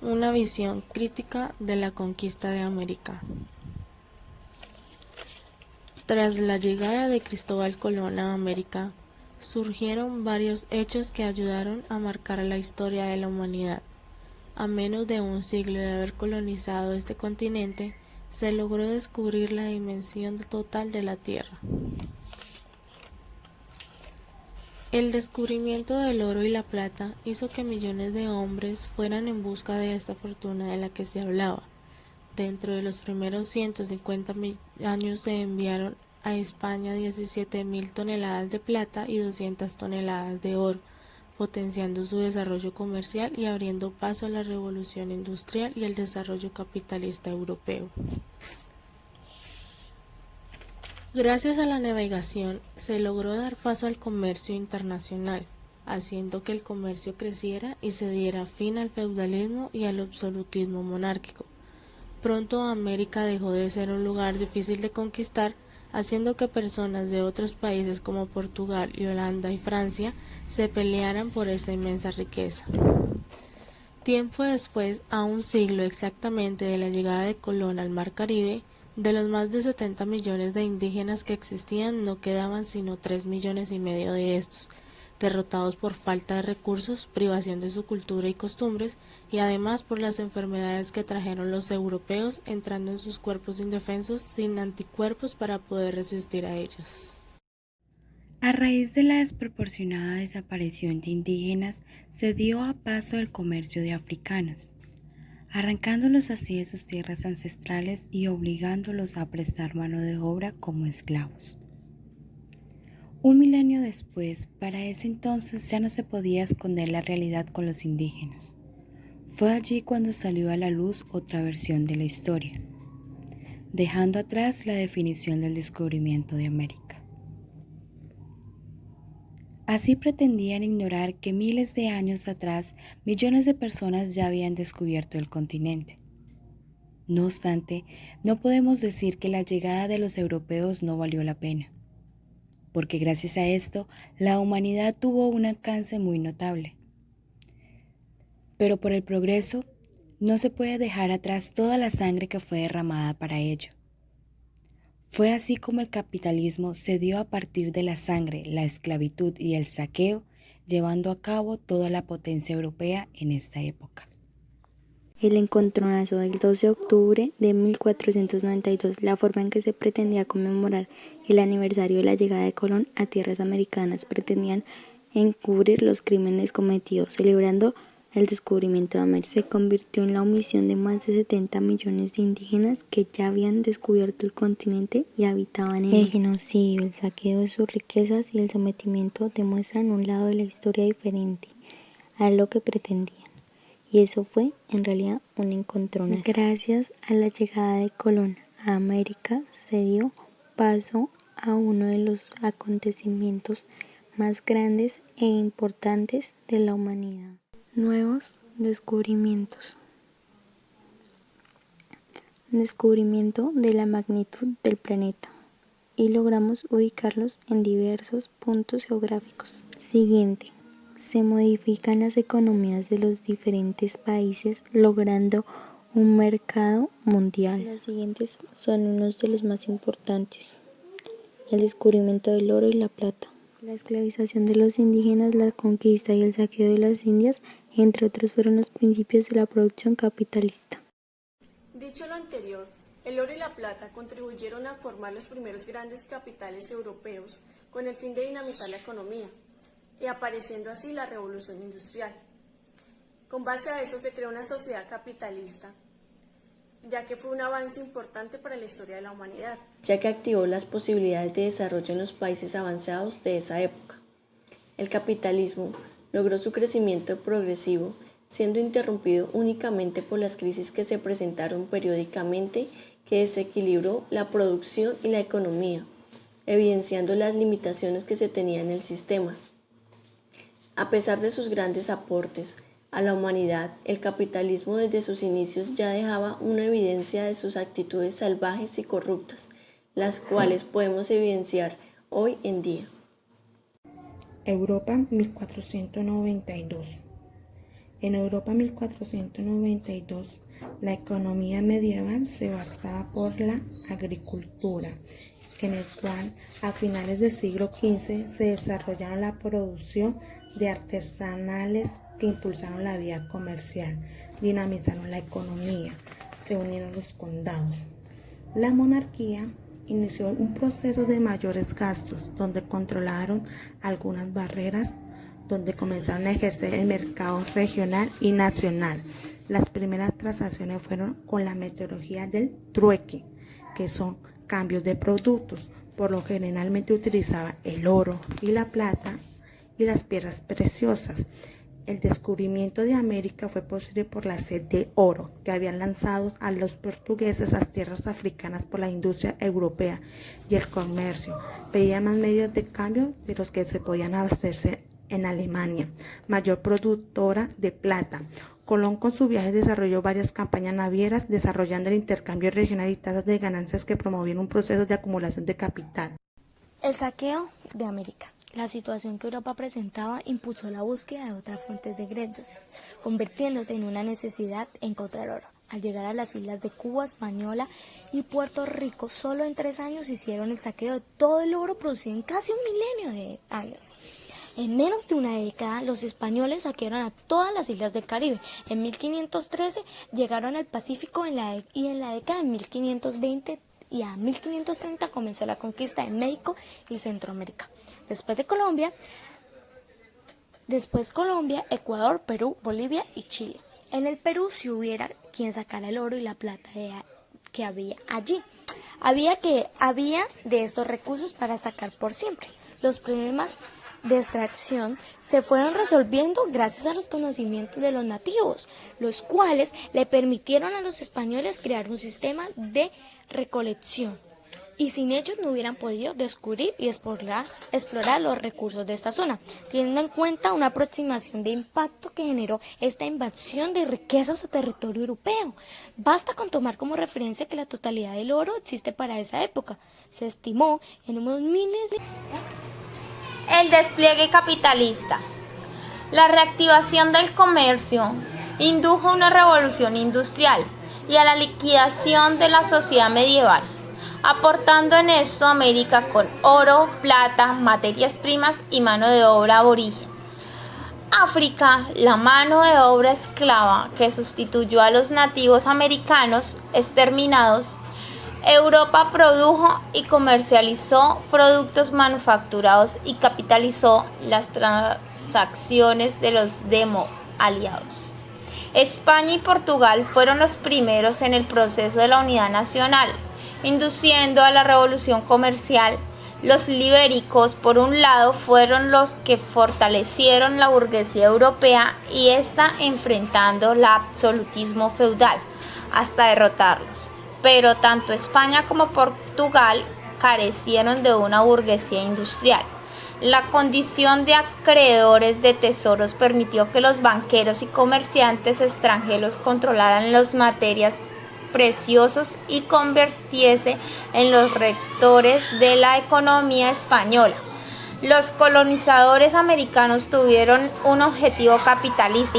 Una visión crítica de la conquista de América. Tras la llegada de Cristóbal Colón a América, surgieron varios hechos que ayudaron a marcar la historia de la humanidad. A menos de un siglo de haber colonizado este continente, se logró descubrir la dimensión total de la Tierra. El descubrimiento del oro y la plata hizo que millones de hombres fueran en busca de esta fortuna de la que se hablaba. Dentro de los primeros 150 años se enviaron a España 17.000 toneladas de plata y 200 toneladas de oro, potenciando su desarrollo comercial y abriendo paso a la revolución industrial y el desarrollo capitalista europeo. Gracias a la navegación se logró dar paso al comercio internacional, haciendo que el comercio creciera y se diera fin al feudalismo y al absolutismo monárquico. Pronto América dejó de ser un lugar difícil de conquistar, haciendo que personas de otros países como Portugal y Holanda y Francia se pelearan por esta inmensa riqueza. Tiempo después, a un siglo exactamente de la llegada de Colón al Mar Caribe, de los más de 70 millones de indígenas que existían no quedaban sino 3,5 millones de estos, derrotados por falta de recursos, privación de su cultura y costumbres, y además por las enfermedades que trajeron los europeos entrando en sus cuerpos indefensos sin anticuerpos para poder resistir a ellas. A raíz de la desproporcionada desaparición de indígenas, se dio a paso el comercio de africanos, arrancándolos así de sus tierras ancestrales y obligándolos a prestar mano de obra como esclavos. Un milenio después, para ese entonces ya no se podía esconder la realidad con los indígenas. Fue allí cuando salió a la luz otra versión de la historia, dejando atrás la definición del descubrimiento de América. Así pretendían ignorar que miles de años atrás millones de personas ya habían descubierto el continente. No obstante, no podemos decir que la llegada de los europeos no valió la pena, porque gracias a esto la humanidad tuvo un alcance muy notable. Pero por el progreso no se puede dejar atrás toda la sangre que fue derramada para ello. Fue así como el capitalismo se dio a partir de la sangre, la esclavitud y el saqueo, llevando a cabo toda la potencia europea en esta época. El encontronazo del 12 de octubre de 1492, la forma en que se pretendía conmemorar el aniversario de la llegada de Colón a tierras americanas, pretendían encubrir los crímenes cometidos, celebrando el descubrimiento de América. Se convirtió en la omisión de más de 70 millones de indígenas que ya habían descubierto el continente y habitaban en él. El genocidio, el saqueo de sus riquezas y el sometimiento demuestran un lado de la historia diferente a lo que pretendían. Y eso fue, en realidad, un encontronazo. Gracias a la llegada de Colón a América, se dio paso a uno de los acontecimientos más grandes e importantes de la humanidad. Nuevos descubrimientos. Descubrimiento de la magnitud del planeta. Y logramos ubicarlos en diversos puntos geográficos. Siguiente. Se modifican las economías de los diferentes países logrando un mercado mundial. Los siguientes son unos de los más importantes: el descubrimiento del oro y la plata, la esclavización de los indígenas, la conquista y el saqueo de las Indias, entre otros, fueron los principios de la producción capitalista. Dicho lo anterior, el oro y la plata contribuyeron a formar los primeros grandes capitales europeos con el fin de dinamizar la economía, y apareciendo así la revolución industrial. Con base a eso se creó una sociedad capitalista, ya que fue un avance importante para la historia de la humanidad, ya que activó las posibilidades de desarrollo en los países avanzados de esa época. El capitalismo logró su crecimiento progresivo, siendo interrumpido únicamente por las crisis que se presentaron periódicamente, que desequilibró la producción y la economía, evidenciando las limitaciones que se tenían en el sistema. A pesar de sus grandes aportes a la humanidad, el capitalismo desde sus inicios ya dejaba una evidencia de sus actitudes salvajes y corruptas, las cuales podemos evidenciar hoy en día. Europa 1492. En Europa 1492, la economía medieval se basaba por la agricultura, en el cual a finales del siglo XV se desarrollaron la producción de artesanales que impulsaron la vía comercial, dinamizaron la economía, se unieron los condados. La monarquía inició un proceso de mayores gastos, donde controlaron algunas barreras, donde comenzaron a ejercer el mercado regional y nacional. Las primeras transacciones fueron con la metodología del trueque, que son cambios de productos. Por lo generalmente utilizaba el oro y la plata y las piedras preciosas. El descubrimiento de América fue posible por la sed de oro que habían lanzado a los portugueses a tierras africanas por la industria europea, y el comercio pedía más medios de cambio de los que se podían abastecerse en Alemania, mayor productora de plata. Colón con su viaje desarrolló varias campañas navieras, desarrollando el intercambio regional y tasas de ganancias que promovían un proceso de acumulación de capital. El saqueo de América. La situación que Europa presentaba impulsó la búsqueda de otras fuentes de ingresos, convirtiéndose en una necesidad encontrar oro. Al llegar a las islas de Cuba, Española y Puerto Rico, solo en 3 años hicieron el saqueo de todo el oro producido en casi 1 milenio de años. En menos de una década, los españoles saquearon a todas las islas del Caribe. En 1513 llegaron al Pacífico y en la década de 1520 y a 1530 comenzó la conquista de México y Centroamérica. Después Colombia, Ecuador, Perú, Bolivia y Chile. En el Perú, si hubiera quien sacara el oro y la plata que había allí, había de estos recursos para sacar por siempre. Los problemas de extracción se fueron resolviendo gracias a los conocimientos de los nativos, los cuales le permitieron a los españoles crear un sistema de recolección, y sin ellos no hubieran podido descubrir y explorar los recursos de esta zona, teniendo en cuenta una aproximación de impacto que generó esta invasión de riquezas a territorio europeo. Basta con tomar como referencia que la totalidad del oro existe para esa época. Se estimó en unos miles de... El despliegue capitalista. La reactivación del comercio indujo una revolución industrial y a la liquidación de la sociedad medieval, aportando en esto a América con oro, plata, materias primas y mano de obra aborigen. África, la mano de obra esclava que sustituyó a los nativos americanos exterminados. Europa produjo y comercializó productos manufacturados y capitalizó las transacciones de los demo aliados. España y Portugal fueron los primeros en el proceso de la unidad nacional, induciendo a la revolución comercial. Los ibéricos, por un lado, fueron los que fortalecieron la burguesía europea y esta enfrentando el absolutismo feudal hasta derrotarlos. Pero tanto España como Portugal carecieron de una burguesía industrial. La condición de acreedores de tesoros permitió que los banqueros y comerciantes extranjeros controlaran las materias preciosas y convirtiese en los rectores de la economía española. Los colonizadores americanos tuvieron un objetivo capitalista